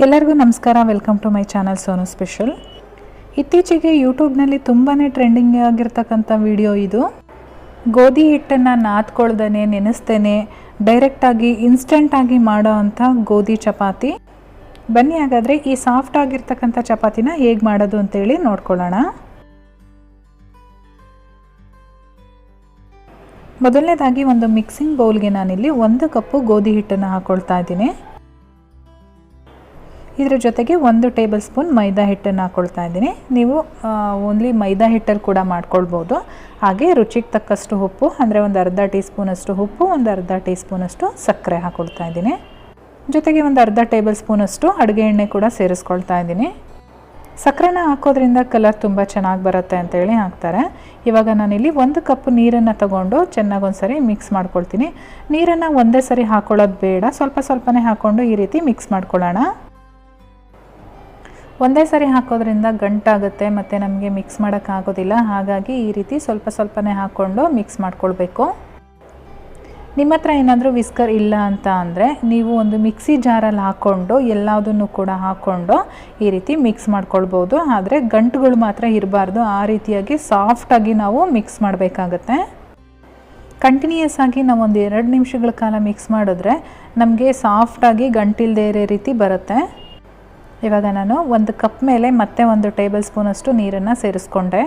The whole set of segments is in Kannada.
ಎಲ್ಲರಿಗೂ ನಮಸ್ಕಾರ. Welcome to my channel Sonu special. ಇತ್ತೀಚೆಗೆ ಯೂಟ್ಯೂಬ್ನಲ್ಲಿ ತುಂಬಾ ಟ್ರೆಂಡಿಂಗ್ ಆಗಿರ್ತಕ್ಕಂಥ ವಿಡಿಯೋ ಇದು. ಗೋಧಿ ಹಿಟ್ಟನ್ನು ನಾದ್ಕೊಳ್ದೇನೆ ನೆನೆಸ್ತೇನೆ ಡೈರೆಕ್ಟಾಗಿ ಇನ್ಸ್ಟೆಂಟಾಗಿ ಮಾಡೋ ಅಂಥ ಗೋಧಿ ಚಪಾತಿ. ಬನ್ನಿ ಹಾಗಾದರೆ ಈ ಸಾಫ್ಟ್ ಆಗಿರ್ತಕ್ಕಂಥ ಚಪಾತಿನ ಹೇಗೆ ಮಾಡೋದು ಅಂತೇಳಿ ನೋಡ್ಕೊಳ್ಳೋಣ. ಮೊದಲನೇದಾಗಿ ಒಂದು ಮಿಕ್ಸಿಂಗ್ ಬೌಲ್ಗೆ ನಾನಿಲ್ಲಿ 1 ಕಪ್ಪು ಗೋಧಿ ಹಿಟ್ಟನ್ನು ಹಾಕ್ಕೊಳ್ತಾ ಇದ್ದೀನಿ. ಇದರ ಜೊತೆಗೆ 1 ಟೇಬಲ್ ಸ್ಪೂನ್ ಮೈದಾ ಹಿಟ್ಟನ್ನು ಹಾಕ್ಕೊಳ್ತಾ ಇದ್ದೀನಿ. ನೀವು ಓನ್ಲಿ ಮೈದಾ ಹಿಟ್ಟಲ್ಲಿ ಕೂಡ ಮಾಡ್ಕೊಳ್ಬೋದು. ಹಾಗೆ ರುಚಿಗೆ ತಕ್ಕಷ್ಟು ಉಪ್ಪು, ಅಂದರೆ ಒಂದು ಅರ್ಧ ಟೀ ಸ್ಪೂನಷ್ಟು ಉಪ್ಪು, ಒಂದು ಅರ್ಧ ಟೀ ಸ್ಪೂನಷ್ಟು ಸಕ್ಕರೆ ಹಾಕ್ಕೊಳ್ತಾ ಇದ್ದೀನಿ. ಜೊತೆಗೆ ಒಂದು ಅರ್ಧ ಟೇಬಲ್ ಸ್ಪೂನಷ್ಟು ಅಡುಗೆ ಎಣ್ಣೆ ಕೂಡ ಸೇರಿಸ್ಕೊಳ್ತಾ ಇದ್ದೀನಿ. ಸಕ್ಕರೆನ ಹಾಕೋದ್ರಿಂದ ಕಲರ್ ತುಂಬ ಚೆನ್ನಾಗಿ ಬರುತ್ತೆ ಅಂತೇಳಿ ಹಾಕ್ತಾರೆ. ಇವಾಗ ನಾನಿಲ್ಲಿ 1 ಕಪ್ ನೀರನ್ನು ತಗೊಂಡು ಚೆನ್ನಾಗಿ ಒಂದ್ಸರಿ ಮಿಕ್ಸ್ ಮಾಡ್ಕೊಳ್ತೀನಿ. ನೀರನ್ನು ಒಂದೇ ಸರಿ ಹಾಕ್ಕೊಳ್ಳೋದು ಬೇಡ, ಸ್ವಲ್ಪ ಸ್ವಲ್ಪನೇ ಹಾಕ್ಕೊಂಡು ಈ ರೀತಿ ಮಿಕ್ಸ್ ಮಾಡ್ಕೊಳ್ಳೋಣ. ಒಂದೇ ಸರಿ ಹಾಕೋದ್ರಿಂದ ಗಂಟಾಗುತ್ತೆ ಮತ್ತು ನಮಗೆ ಮಿಕ್ಸ್ ಮಾಡೋಕ್ಕಾಗೋದಿಲ್ಲ. ಹಾಗಾಗಿ ಈ ರೀತಿ ಸ್ವಲ್ಪ ಸ್ವಲ್ಪನೇ ಹಾಕ್ಕೊಂಡು ಮಿಕ್ಸ್ ಮಾಡ್ಕೊಳ್ಬೇಕು. ನಿಮ್ಮ ಹತ್ರ ಏನಾದರೂ ವಿಸ್ಕರ್ ಇಲ್ಲ ಅಂತ ಅಂದರೆ ನೀವು ಒಂದು ಮಿಕ್ಸಿ ಜಾರಲ್ಲಿ ಹಾಕ್ಕೊಂಡು ಎಲ್ಲದನ್ನು ಕೂಡ ಹಾಕ್ಕೊಂಡು ಈ ರೀತಿ ಮಿಕ್ಸ್ ಮಾಡ್ಕೊಳ್ಬೋದು. ಆದರೆ ಗಂಟುಗಳು ಮಾತ್ರ ಇರಬಾರ್ದು. ಆ ರೀತಿಯಾಗಿ ಸಾಫ್ಟಾಗಿ ನಾವು ಮಿಕ್ಸ್ ಮಾಡಬೇಕಾಗತ್ತೆ. ಕಂಟಿನ್ಯೂಯಸ್ ಆಗಿ ನಾವು ಒಂದು 2 ನಿಮಿಷಗಳ ಕಾಲ ಮಿಕ್ಸ್ ಮಾಡಿದ್ರೆ ನಮಗೆ ಸಾಫ್ಟಾಗಿ ಗಂಟಿಲ್ಲದೆ ಇರೋ ರೀತಿ ಬರುತ್ತೆ. ಇವಾಗ ನಾನು 1 ಕಪ್ ಮೇಲೆ ಮತ್ತೆ 1 ಟೇಬಲ್ ಸ್ಪೂನಷ್ಟು ನೀರನ್ನು ಸೇರಿಸ್ಕೊಂಡೆ.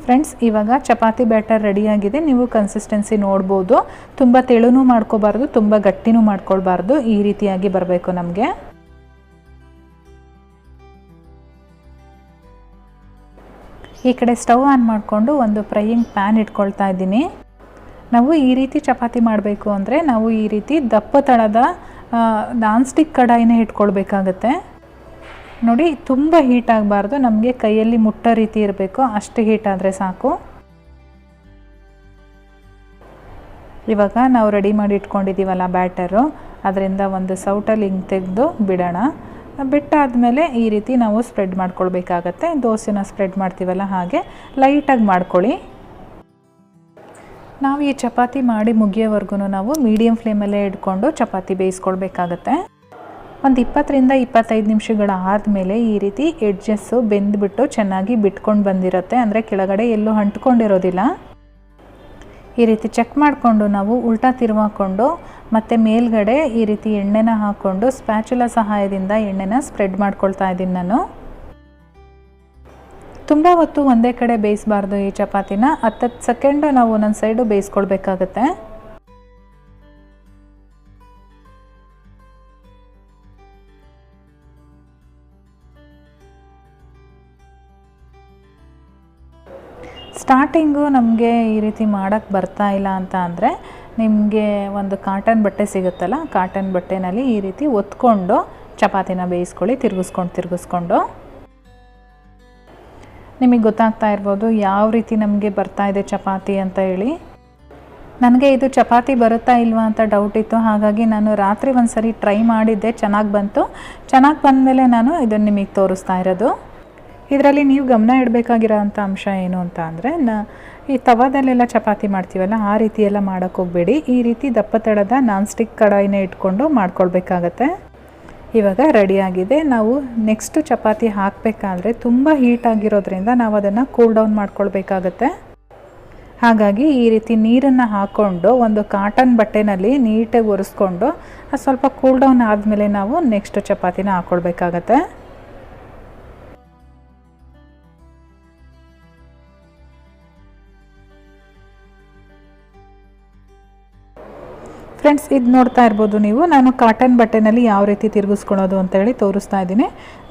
ಫ್ರೆಂಡ್ಸ್, ಇವಾಗ ಚಪಾತಿ ಬ್ಯಾಟರ್ ರೆಡಿಯಾಗಿದೆ. ನೀವು ಕನ್ಸಿಸ್ಟೆನ್ಸಿ ನೋಡ್ಬೋದು. ತುಂಬ ತೆಳುನೂ ಮಾಡ್ಕೋಬಾರ್ದು, ತುಂಬ ಗಟ್ಟಿನೂ ಮಾಡ್ಕೊಳ್ಬಾರ್ದು. ಈ ರೀತಿಯಾಗಿ ಬರಬೇಕು ನಮಗೆ. ಈ ಕಡೆ ಸ್ಟವ್ ಆನ್ ಮಾಡಿಕೊಂಡು ಒಂದು ಫ್ರೈಯಿಂಗ್ ಪ್ಯಾನ್ ಇಟ್ಕೊಳ್ತಾ ಇದ್ದೀನಿ. ನಾವು ಈ ರೀತಿ ಚಪಾತಿ ಮಾಡಬೇಕು ಅಂದರೆ ನಾವು ಈ ರೀತಿ ದಪ್ಪ ತಳದ ನಾನ್ ಸ್ಟಿಕ್ ಕಡಾಯಿನೇ ಇಟ್ಕೊಳ್ಬೇಕಾಗತ್ತೆ. ನೋಡಿ, ತುಂಬ ಹೀಟ್ ಆಗಬಾರ್ದು, ನಮಗೆ ಕೈಯಲ್ಲಿ ಮುಟ್ಟೋ ರೀತಿ ಇರಬೇಕು. ಅಷ್ಟು ಹೀಟ್ ಆದರೆ ಸಾಕು. ಇವಾಗ ನಾವು ರೆಡಿ ಮಾಡಿ ಇಟ್ಕೊಂಡಿದ್ದೀವಲ್ಲ ಬ್ಯಾಟರು, ಅದರಿಂದ ಒಂದು ಸೌಟಲ್ಲಿ ಹಿಂಗೆ ತೆಗೆದು ಬಿಡೋಣ. ಬಿಟ್ಟಾದಮೇಲೆ ಈ ರೀತಿ ನಾವು ಸ್ಪ್ರೆಡ್ ಮಾಡ್ಕೊಳ್ಬೇಕಾಗತ್ತೆ. ದೋಸೆನ ಸ್ಪ್ರೆಡ್ ಮಾಡ್ತೀವಲ್ಲ ಹಾಗೆ ಲೈಟಾಗಿ ಮಾಡ್ಕೊಳ್ಳಿ. ನಾವು ಈ ಚಪಾತಿ ಮಾಡಿ ಮುಗಿಯೋವರೆಗೂ ನಾವು ಮೀಡಿಯಮ್ ಫ್ಲೇಮಲ್ಲೇ ಇಟ್ಕೊಂಡು ಚಪಾತಿ ಬೇಯಿಸ್ಕೊಳ್ಬೇಕಾಗತ್ತೆ. ಒಂದು 20ರಿಂದ 25 ನಿಮಿಷಗಳ ಆದಮೇಲೆ ಈ ರೀತಿ ಎಡ್ಜಸ್ಸು ಬೆಂದ್ಬಿಟ್ಟು ಚೆನ್ನಾಗಿ ಬಿಟ್ಕೊಂಡು ಬಂದಿರುತ್ತೆ. ಅಂದರೆ ಕೆಳಗಡೆ ಎಲ್ಲೂ ಅಂಟ್ಕೊಂಡಿರೋದಿಲ್ಲ. ಈ ರೀತಿ ಚೆಕ್ ಮಾಡಿಕೊಂಡು ನಾವು ಉಲ್ಟಾ ತಿರುವಾಕೊಂಡು ಮತ್ತು ಮೇಲ್ಗಡೆ ಈ ರೀತಿ ಎಣ್ಣೆನ ಹಾಕ್ಕೊಂಡು ಸ್ಪ್ಯಾಚುಲಾ ಸಹಾಯದಿಂದ ಎಣ್ಣೆನ ಸ್ಪ್ರೆಡ್ ಮಾಡ್ಕೊಳ್ತಾ ಇದ್ದೀನಿ ನಾನು. ತುಂಬ ಹೊತ್ತು ಒಂದೇ ಕಡೆ ಬೇಯಿಸಬಾರ್ದು. ಈ ಚಪಾತಿನ 10 ಸೆಕೆಂಡು ನಾವು ಒಂದೊಂದು ಸೈಡು ಬೇಯಿಸ್ಕೊಳ್ಬೇಕಾಗತ್ತೆ. ಸ್ಟಾರ್ಟಿಂಗು ನಮಗೆ ಈ ರೀತಿ ಮಾಡೋಕ್ಕೆ ಬರ್ತಾ ಇಲ್ಲ ಅಂತ ಅಂದರೆ ನಿಮಗೆ ಒಂದು ಕಾಟನ್ ಬಟ್ಟೆ ಸಿಗುತ್ತಲ್ಲ, ಕಾಟನ್ ಬಟ್ಟೆನಲ್ಲಿ ಈ ರೀತಿ ಒತ್ಕೊಂಡು ಚಪಾತಿನ ಬೇಯಿಸ್ಕೊಳ್ಳಿ, ತಿರುಗಿಸ್ಕೊಂಡು. ನಿಮಗೆ ಗೊತ್ತಾಗ್ತಾ ಇರ್ಬೋದು ಯಾವ ರೀತಿ ನಮಗೆ ಬರ್ತಾ ಇದೆ ಚಪಾತಿ ಅಂತ ಹೇಳಿ. ನನಗೆ ಇದು ಚಪಾತಿ ಬರುತ್ತಾ ಇಲ್ವಾ ಅಂತ ಡೌಟ್ ಇತ್ತು. ಹಾಗಾಗಿ ನಾನು ರಾತ್ರಿ ಒಂದು ಸರಿ ಟ್ರೈ ಮಾಡಿದ್ದೆ, ಚೆನ್ನಾಗಿ ಬಂತು. ಚೆನ್ನಾಗಿ ಬಂದಮೇಲೆ ನಾನು ಇದನ್ನು ನಿಮಗೆ ತೋರಿಸ್ತಾ ಇರೋದು. ಇದರಲ್ಲಿ ನೀವು ಗಮನ ಇಡಬೇಕಾಗಿರೋ ಅಂಥ ಅಂಶ ಏನು ಅಂತ ಅಂದರೆ, ಈ ತವಾದಲ್ಲೆಲ್ಲ ಚಪಾತಿ ಮಾಡ್ತೀವಲ್ಲ ಆ ರೀತಿ ಎಲ್ಲ ಮಾಡೋಕ್ಕೆ ಹೋಗಬೇಡಿ. ಈ ರೀತಿ ದಪ್ಪ ತಳದ ನಾನ್ ಸ್ಟಿಕ್ ಕಡಾಯಿನೇ ಇಟ್ಕೊಂಡು ಮಾಡ್ಕೊಳ್ಬೇಕಾಗತ್ತೆ. ಇವಾಗ ರೆಡಿಯಾಗಿದೆ. ನಾವು ನೆಕ್ಸ್ಟ್ ಚಪಾತಿ ಹಾಕಬೇಕಾದ್ರೆ ತುಂಬ ಹೀಟ್ ಆಗಿರೋದ್ರಿಂದ ನಾವು ಅದನ್ನು ಕೂಲ್ ಡೌನ್ ಮಾಡ್ಕೊಳ್ಬೇಕಾಗತ್ತೆ. ಹಾಗಾಗಿ ಈ ರೀತಿ ನೀರನ್ನು ಹಾಕ್ಕೊಂಡು ಒಂದು ಕಾಟನ್ ಬಟ್ಟೆನಲ್ಲಿ ನೀಟಾಗಿ ಒರೆಸ್ಕೊಂಡು ಸ್ವಲ್ಪ ಕೂಲ್ ಡೌನ್ ಆದಮೇಲೆ ನಾವು ನೆಕ್ಸ್ಟ್ ಚಪಾತಿನ ಹಾಕ್ಕೊಳ್ಬೇಕಾಗತ್ತೆ. ಫ್ರೆಂಡ್ಸ್, ಇದು ನೋಡ್ತಾ ಇರ್ಬೋದು ನೀವು, ನಾನು ಕಾಟನ್ ಬಟ್ಟೆನಲ್ಲಿ ಯಾವ ರೀತಿ ತಿರುಗಿಸ್ಕೊಳ್ಳೋದು ಅಂತೇಳಿ ತೋರಿಸ್ತಾ ಇದ್ದೀನಿ.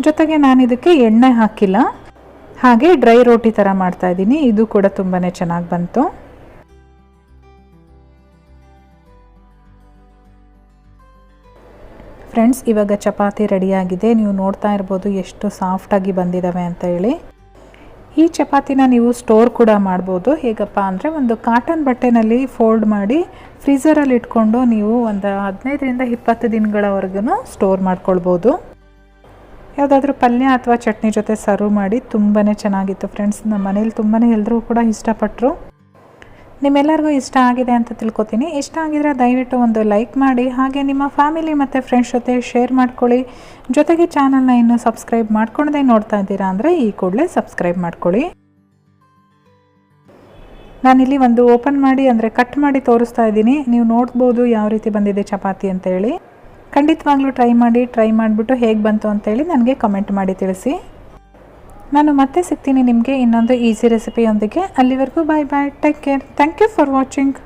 ಜೊತೆಗೆ ನಾನು ಇದಕ್ಕೆ ಎಣ್ಣೆ ಹಾಕಿಲ್ಲ, ಹಾಗೆ ಡ್ರೈ ರೋಟಿ ಥರ ಮಾಡ್ತಾ ಇದ್ದೀನಿ. ಇದು ಕೂಡ ತುಂಬಾ ಚೆನ್ನಾಗಿ ಬಂತು. ಫ್ರೆಂಡ್ಸ್, ಇವಾಗ ಚಪಾತಿ ರೆಡಿಯಾಗಿದೆ. ನೀವು ನೋಡ್ತಾ ಇರ್ಬೋದು ಎಷ್ಟು ಸಾಫ್ಟಾಗಿ ಬಂದಿದ್ದಾವೆ ಅಂತ ಹೇಳಿ. ಈ ಚಪಾತಿನ ನೀವು ಸ್ಟೋರ್ ಕೂಡ ಮಾಡ್ಬೋದು. ಹೇಗಪ್ಪ ಅಂದರೆ ಒಂದು ಕಾಟನ್ ಬಟ್ಟೆನಲ್ಲಿ ಫೋಲ್ಡ್ ಮಾಡಿ ಫ್ರೀಝರಲ್ಲಿ ಇಟ್ಕೊಂಡು ನೀವು ಒಂದು 15ರಿಂದ 20 ದಿನಗಳವರೆಗೂ ಸ್ಟೋರ್ ಮಾಡ್ಕೊಳ್ಬೋದು. ಯಾವುದಾದ್ರೂ ಪಲ್ಯ ಅಥವಾ ಚಟ್ನಿ ಜೊತೆ ಸರ್ವ್ ಮಾಡಿ ತುಂಬಾ ಚೆನ್ನಾಗಿತ್ತು ಫ್ರೆಂಡ್ಸ್. ನಮ್ಮ ಮನೇಲಿ ತುಂಬಾ ಎಲ್ಲರೂ ಕೂಡ ಇಷ್ಟಪಟ್ಟರು. ನಿಮ್ಮೆಲ್ಲರಿಗೂ ಇಷ್ಟ ಆಗಿದೆ ಅಂತ ತಿಳ್ಕೊತೀನಿ. ಇಷ್ಟ ಆಗಿದ್ರೆ ದಯವಿಟ್ಟು ಒಂದು ಲೈಕ್ ಮಾಡಿ, ಹಾಗೆ ನಿಮ್ಮ ಫ್ಯಾಮಿಲಿ ಮತ್ತು ಫ್ರೆಂಡ್ಸ್ ಜೊತೆ ಶೇರ್ ಮಾಡ್ಕೊಳ್ಳಿ. ಜೊತೆಗೆ ಚಾನಲ್ನ ಇನ್ನೂ ಸಬ್ಸ್ಕ್ರೈಬ್ ಮಾಡ್ಕೊಳ್ಳದೆ ನೋಡ್ತಾ ಇದ್ದೀರಾ ಅಂದರೆ ಈ ಕೂಡಲೇ ಸಬ್ಸ್ಕ್ರೈಬ್ ಮಾಡ್ಕೊಳ್ಳಿ. ನಾನಿಲ್ಲಿ ಒಂದು ಓಪನ್ ಮಾಡಿ ಅಂದರೆ ಕಟ್ ಮಾಡಿ ತೋರಿಸ್ತಾ ಇದ್ದೀನಿ. ನೀವು ನೋಡ್ಬೋದು ಯಾವ ರೀತಿ ಬಂದಿದೆ ಚಪಾತಿ ಅಂತೇಳಿ. ಖಂಡಿತವಾಗ್ಲೂ ಟ್ರೈ ಮಾಡಿಬಿಟ್ಟು ಹೇಗೆ ಬಂತು ಅಂತೇಳಿ ನನಗೆ ಕಮೆಂಟ್ ಮಾಡಿ ತಿಳಿಸಿ. ನಾನು ಮತ್ತೆ ಸಿಗ್ತೀನಿ ನಿಮಗೆ ಇನ್ನೊಂದು ಈಸಿ ರೆಸಿಪಿಯೊಂದಿಗೆ. ಅಲ್ಲಿವರೆಗೂ bye bye, take care, thank you for watching.